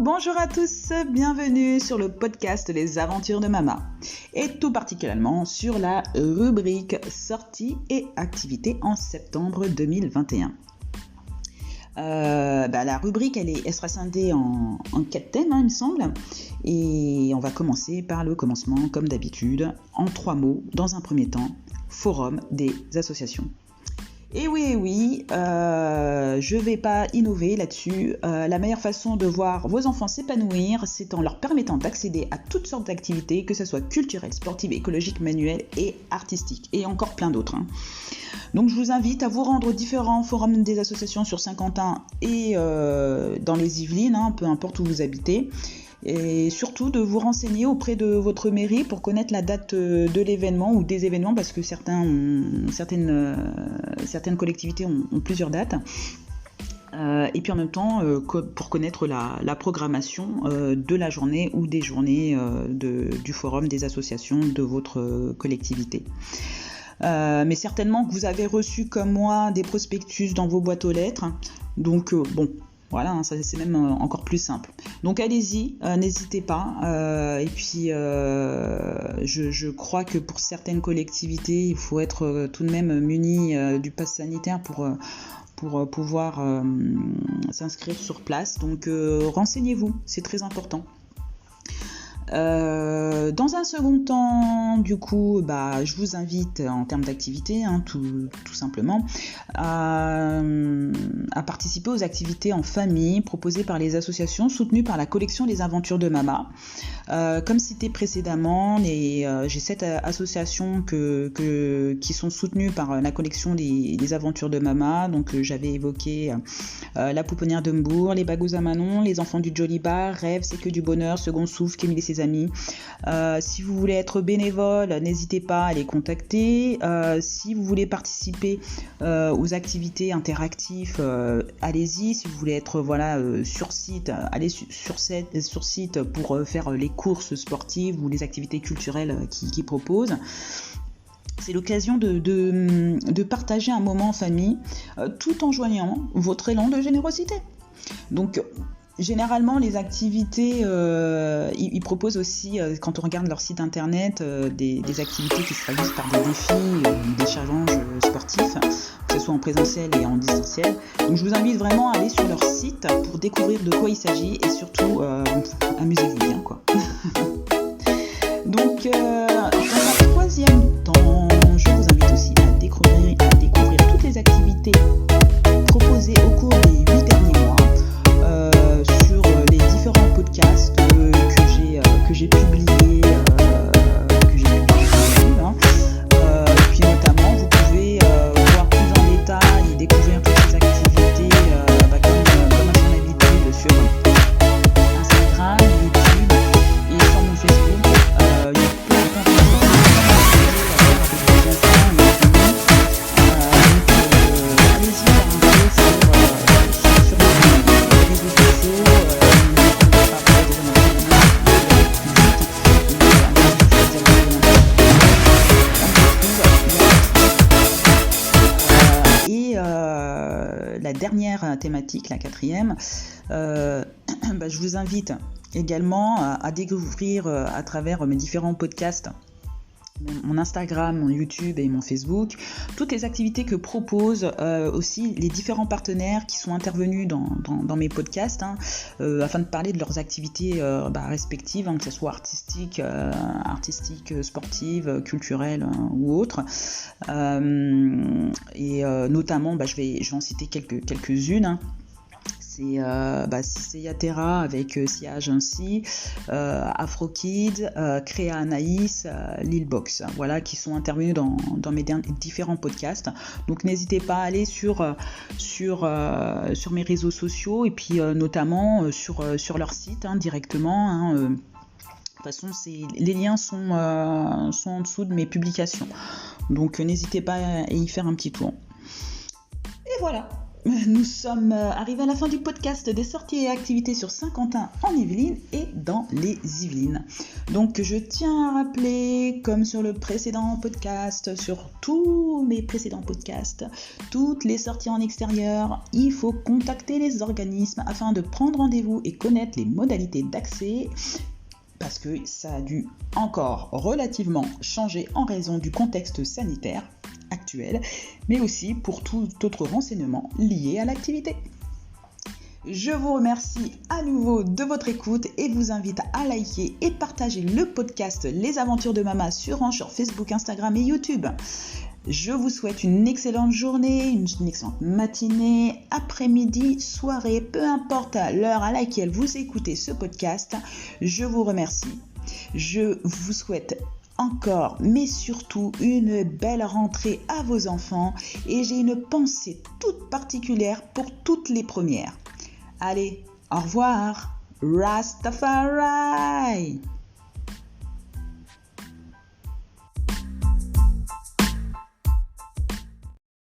Bonjour à tous, bienvenue sur le podcast Les Aventures de Mama et tout particulièrement sur la rubrique sorties et activités en septembre 2021. La rubrique elle sera scindée en 4 thèmes il me semble, et on va commencer par le commencement comme d'habitude en 3 mots. Dans un premier temps, forum des associations. Et oui, je vais pas innover là-dessus. La meilleure façon de voir vos enfants s'épanouir, c'est en leur permettant d'accéder à toutes sortes d'activités, que ce soit culturelles, sportives, écologiques, manuelles et artistiques, et encore plein d'autres. Donc je vous invite à vous rendre aux différents forums des associations sur Saint-Quentin et dans les Yvelines, peu importe où vous habitez. Et surtout de vous renseigner auprès de votre mairie pour connaître la date de l'événement ou des événements, parce que certaines collectivités ont plusieurs dates. Et puis en même temps pour connaître la programmation de la journée ou des journées du forum des associations de votre collectivité. Mais certainement que vous avez reçu comme moi des prospectus dans vos boîtes aux lettres, donc voilà, ça c'est même encore plus simple. Donc allez-y, n'hésitez pas. Et puis je crois que pour certaines collectivités, il faut être tout de même muni du pass sanitaire pour pouvoir s'inscrire sur place. Donc renseignez-vous, c'est très important. Dans un second temps, du coup, je vous invite en termes d'activité, tout simplement, à participer aux activités en famille proposées par les associations soutenues par la collection des Aventures de Mama. Comme cité précédemment, j'ai 7 associations qui sont soutenues par la collection des Aventures de Mama. Donc j'avais évoqué la Pouponnière de Mbourg, les Bagos à Manon, les Enfants du Jolly Bar, Rêve, C'est que du bonheur, Second Souffle, Kémil et ses amis. Si vous voulez être bénévole, n'hésitez pas à les contacter. Si vous voulez participer aux activités interactives, allez-y. Si vous voulez être sur site, allez sur site pour faire les courses sportives ou les activités culturelles qu'ils proposent. C'est l'occasion de partager un moment en famille tout en joignant votre élan de générosité. Donc généralement, les activités, ils proposent aussi, quand on regarde leur site internet, des activités qui se traduisent par des défis, des challenges sportifs, que ce soit en présentiel et en distanciel. Donc je vous invite vraiment à aller sur leur site pour découvrir de quoi il s'agit et surtout, amusez-vous bien, quoi. Donc, dans un troisième temps, je vous invite aussi à découvrir toutes les activités proposées au cours des 8 derniers mois sur les différents podcasts que j'ai publiés, puis notamment vous pouvez voir plus en détail et découvrir toutes ces activités comme à son habitude sur Instagram, YouTube et sur mon Facebook. Il y a plein de contenu avec des enfants et des familles. Allez-y, sur les réseaux sociaux, la dernière thématique, la 4e, je vous invite également à découvrir à travers mes différents podcasts, mon Instagram, mon YouTube et mon Facebook, toutes les activités que proposent aussi les différents partenaires qui sont intervenus dans mes podcasts, afin de parler de leurs activités respectives, que ce soit artistiques, sportives, culturelles ou autres. Notamment, je vais en citer quelques-unes. C'est Ciceia Terra avec Sia Agency, Afro Kids, Créa Anaïs, Lil Box, qui sont intervenus dans mes différents podcasts. Donc n'hésitez pas à aller sur mes réseaux sociaux et puis notamment sur leur site directement. De toute façon, les liens sont en dessous de mes publications. Donc n'hésitez pas à y faire un petit tour. Et voilà. nous sommes arrivés à la fin du podcast des sorties et activités sur Saint-Quentin en Yvelines et dans les Yvelines. Donc je tiens à rappeler, comme sur le précédent podcast, sur tous mes précédents podcasts, toutes les sorties en extérieur, il faut contacter les organismes afin de prendre rendez-vous et connaître les modalités d'accès, parce que ça a dû encore relativement changer en raison du contexte sanitaire actuel, mais aussi pour tout autre renseignement lié à l'activité. Je vous remercie à nouveau de votre écoute et vous invite à liker et partager le podcast Les Aventures de Mama sur Anchor, Facebook, Instagram et YouTube. Je vous souhaite une excellente journée, une excellente matinée, après-midi, soirée, peu importe l'heure à laquelle vous écoutez ce podcast. Je vous remercie. Je vous souhaite encore, mais surtout, une belle rentrée à vos enfants et j'ai une pensée toute particulière pour toutes les premières. Allez, au revoir, Rastafari!